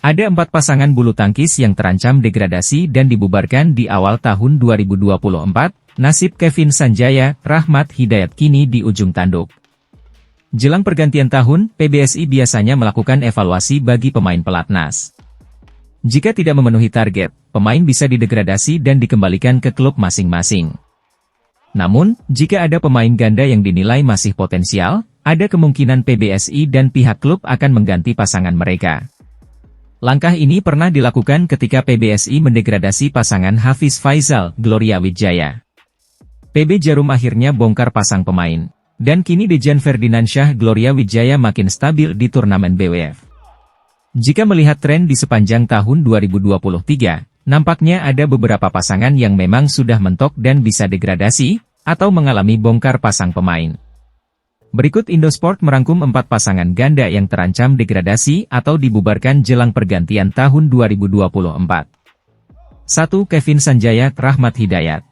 Ada 4 pasangan bulu tangkis yang terancam degradasi dan dibubarkan di awal tahun 2024, nasib Kevin Sanjaya, Rahmat Hidayat kini di ujung tanduk. Jelang pergantian tahun, PBSI biasanya melakukan evaluasi bagi pemain pelatnas. Jika tidak memenuhi target, pemain bisa didegradasi dan dikembalikan ke klub masing-masing. Namun, jika ada pemain ganda yang dinilai masih potensial, ada kemungkinan PBSI dan pihak klub akan mengganti pasangan mereka. Langkah ini pernah dilakukan ketika PBSI mendegradasi pasangan Hafiz Faizal, Gloria Wijaya. PB Jarum akhirnya bongkar pasang pemain. Dan kini Dejan Ferdinansyah Gloria Wijaya makin stabil di turnamen BWF. Jika melihat tren di sepanjang tahun 2023, nampaknya ada beberapa pasangan yang memang sudah mentok dan bisa degradasi, atau mengalami bongkar pasang pemain. Berikut Indosport merangkum 4 pasangan ganda yang terancam degradasi atau dibubarkan jelang pergantian tahun 2024. 1. Kevin Sanjaya, Rahmat Hidayat.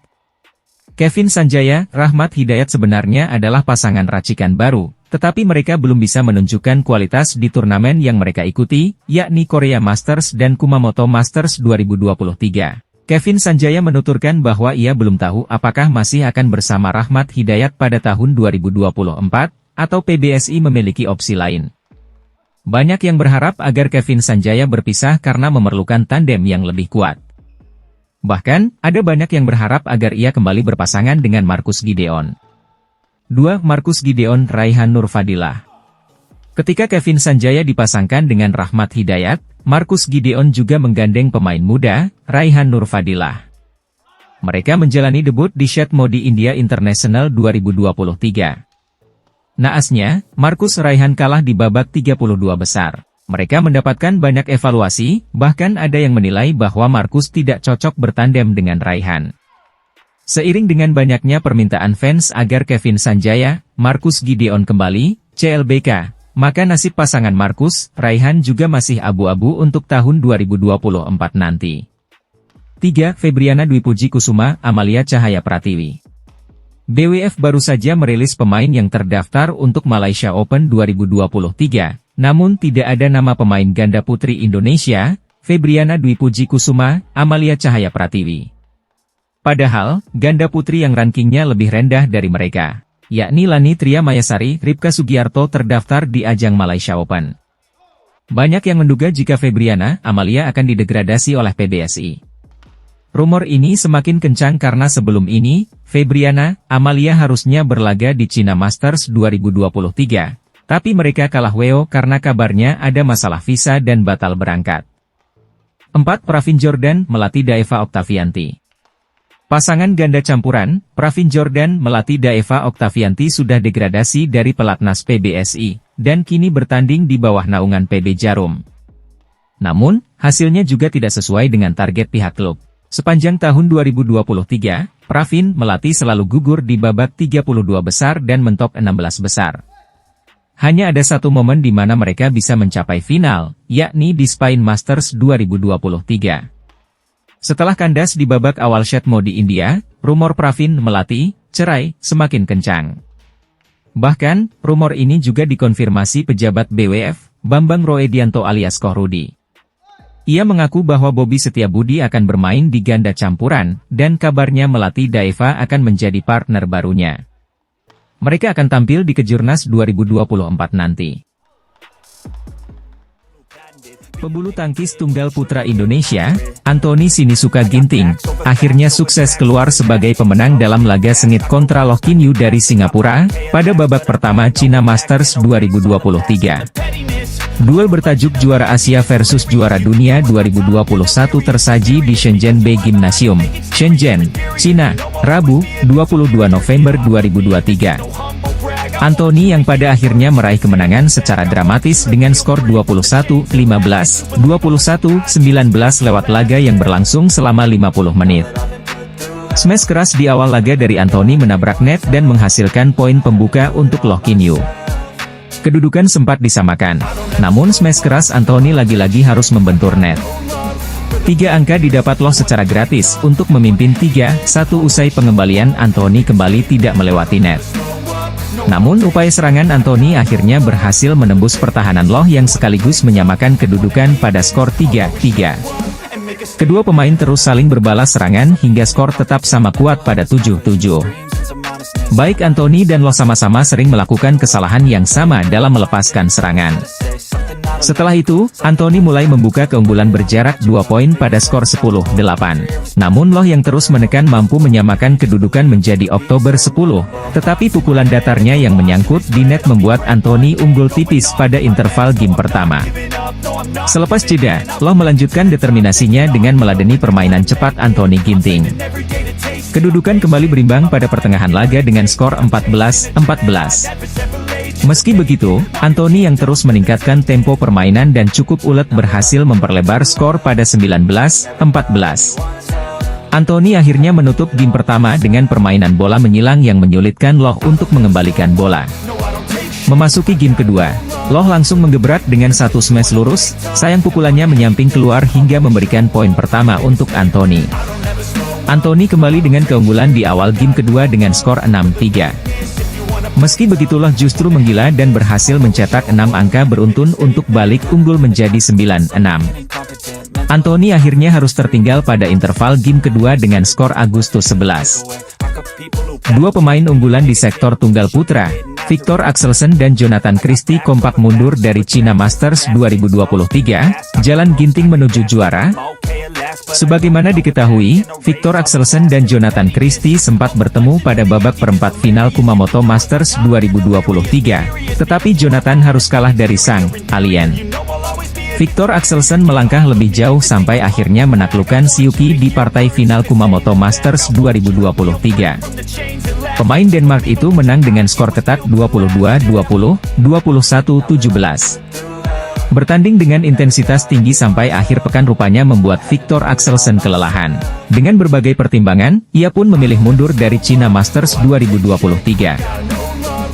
Kevin Sanjaya, Rahmat Hidayat sebenarnya adalah pasangan racikan baru, tetapi mereka belum bisa menunjukkan kualitas di turnamen yang mereka ikuti, yakni Korea Masters dan Kumamoto Masters 2023. Kevin Sanjaya menuturkan bahwa ia belum tahu apakah masih akan bersama Rahmat Hidayat pada tahun 2024, atau PBSI memiliki opsi lain. Banyak yang berharap agar Kevin Sanjaya berpisah karena memerlukan tandem yang lebih kuat. Bahkan, ada banyak yang berharap agar ia kembali berpasangan dengan Marcus Gideon. 2. Marcus Gideon, Raihan Nur Fadilah. Ketika Kevin Sanjaya dipasangkan dengan Rahmat Hidayat, Marcus Gideon juga menggandeng pemain muda, Raihan Nur Fadilah. Mereka menjalani debut di Shed Modi India International 2023. Naasnya, Marcus Raihan kalah di babak 32 besar. Mereka mendapatkan banyak evaluasi, bahkan ada yang menilai bahwa Marcus tidak cocok bertandem dengan Raihan. Seiring dengan banyaknya permintaan fans agar Kevin Sanjaya, Marcus Gideon kembali, CLBK, maka nasib pasangan Marcus, Raihan juga masih abu-abu untuk tahun 2024 nanti. 3. Febriana Dwi Puji Kusuma, Amalia Cahaya Pratiwi. BWF baru saja merilis pemain yang terdaftar untuk Malaysia Open 2023, namun tidak ada nama pemain ganda putri Indonesia, Febriana Dwi Puji Kusuma, Amalia Cahaya Pratiwi. Padahal, ganda putri yang rankingnya lebih rendah dari mereka, yakni Lani Tria Mayasari, Ripka Sugiarto terdaftar di ajang Malaysia Open. Banyak yang menduga jika Febriana, Amalia akan didegradasi oleh PBSI. Rumor ini semakin kencang karena sebelum ini, Febriana, Amalia harusnya berlaga di China Masters 2023, tapi mereka kalah WO karena kabarnya ada masalah visa dan batal berangkat. 4. Pravin Jordan, Melati Daeva Oktavianti. Pasangan ganda campuran, Pravin Jordan Melati Daeva Oktavianti sudah degradasi dari pelatnas PBSI, dan kini bertanding di bawah naungan PB Jarum. Namun, hasilnya juga tidak sesuai dengan target pihak klub. Sepanjang tahun 2023, Pravin Melati selalu gugur di babak 32 besar dan mentok 16 besar. Hanya ada satu momen di mana mereka bisa mencapai final, yakni di Spain Masters 2023. Setelah kandas di babak awal Shed Modi India, rumor Pravin Melati cerai semakin kencang. Bahkan, rumor ini juga dikonfirmasi pejabat BWF, Bambang Roedianto alias Kohrudi. Ia mengaku bahwa Bobby Setiabudi akan bermain di ganda campuran, dan kabarnya Melati Daeva akan menjadi partner barunya. Mereka akan tampil di Kejurnas 2024 nanti. Pebulu tangkis tunggal putra Indonesia, Anthony Sinisuka Ginting, akhirnya sukses keluar sebagai pemenang dalam laga sengit kontra Loh Kin Yew dari Singapura, pada babak pertama China Masters 2023. Duel bertajuk Juara Asia versus Juara Dunia 2021 tersaji di Shenzhen Bay Gymnasium, Shenzhen, Cina, Rabu, 22 November 2023. Anthony yang pada akhirnya meraih kemenangan secara dramatis dengan skor 21-15, 21-19 lewat laga yang berlangsung selama 50 menit. Smash keras di awal laga dari Anthony menabrak net dan menghasilkan poin pembuka untuk Loh Kin Yew. Kedudukan sempat disamakan, namun smash keras Anthony lagi-lagi harus membentur net. 3 angka didapat Loh secara gratis untuk memimpin 3-1 usai pengembalian Anthony kembali tidak melewati net. Namun upaya serangan Anthony akhirnya berhasil menembus pertahanan Loh yang sekaligus menyamakan kedudukan pada skor 3-3. Kedua pemain terus saling berbalas serangan hingga skor tetap sama kuat pada 7-7. Baik Anthony dan Loh sama-sama sering melakukan kesalahan yang sama dalam melepaskan serangan. Setelah itu, Anthony mulai membuka keunggulan berjarak 2 poin pada skor 10-8. Namun Loh yang terus menekan mampu menyamakan kedudukan menjadi Oktober 10, tetapi pukulan datarnya yang menyangkut di net membuat Anthony unggul tipis pada interval game pertama. Selepas jeda, Loh melanjutkan determinasinya dengan meladeni permainan cepat Anthony Ginting. Kedudukan kembali berimbang pada pertengahan laga dengan skor 14-14. Meski begitu, Anthony yang terus meningkatkan tempo permainan dan cukup ulet berhasil memperlebar skor pada 19-14. Anthony akhirnya menutup game pertama dengan permainan bola menyilang yang menyulitkan Loh untuk mengembalikan bola. Memasuki game kedua, Loh langsung menggebrak dengan satu smash lurus, sayang pukulannya menyamping keluar hingga memberikan poin pertama untuk Anthony. Anthony kembali dengan keunggulan di awal game kedua dengan skor 6-3. Meski begitu Loh justru menggila dan berhasil mencetak 6 angka beruntun untuk balik unggul menjadi 9-6. Anthony akhirnya harus tertinggal pada interval game kedua dengan skor Agustus 11. Dua pemain unggulan di sektor tunggal putra, Viktor Axelsen dan Jonathan Christie kompak mundur dari China Masters 2023, jalan Ginting menuju juara. Sebagaimana diketahui, Viktor Axelsen dan Jonathan Christie sempat bertemu pada babak perempat final Kumamoto Masters 2023, tetapi Jonathan harus kalah dari sang alien. Viktor Axelsen melangkah lebih jauh sampai akhirnya menaklukkan Siuki di partai final Kumamoto Masters 2023. Pemain Denmark itu menang dengan skor ketat 22-20, 21-17. Bertanding dengan intensitas tinggi sampai akhir pekan rupanya membuat Viktor Axelsen kelelahan. Dengan berbagai pertimbangan, ia pun memilih mundur dari China Masters 2023.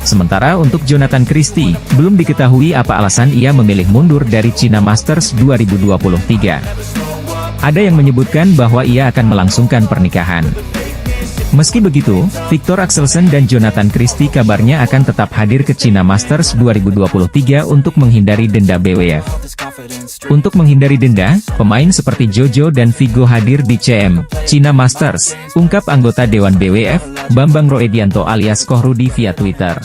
Sementara untuk Jonathan Christie, belum diketahui apa alasan ia memilih mundur dari China Masters 2023. Ada yang menyebutkan bahwa ia akan melangsungkan pernikahan. Meski begitu, Viktor Axelsen dan Jonathan Christie kabarnya akan tetap hadir ke China Masters 2023 untuk menghindari denda BWF. Untuk menghindari denda, pemain seperti Jojo dan Vigo hadir di China Masters, ungkap anggota Dewan BWF, Bambang Roedianto alias Kohrudi via Twitter.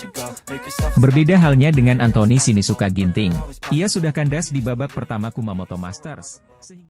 Berbeda halnya dengan Anthony Sinisuka Ginting. Ia sudah kandas di babak pertama Kumamoto Masters.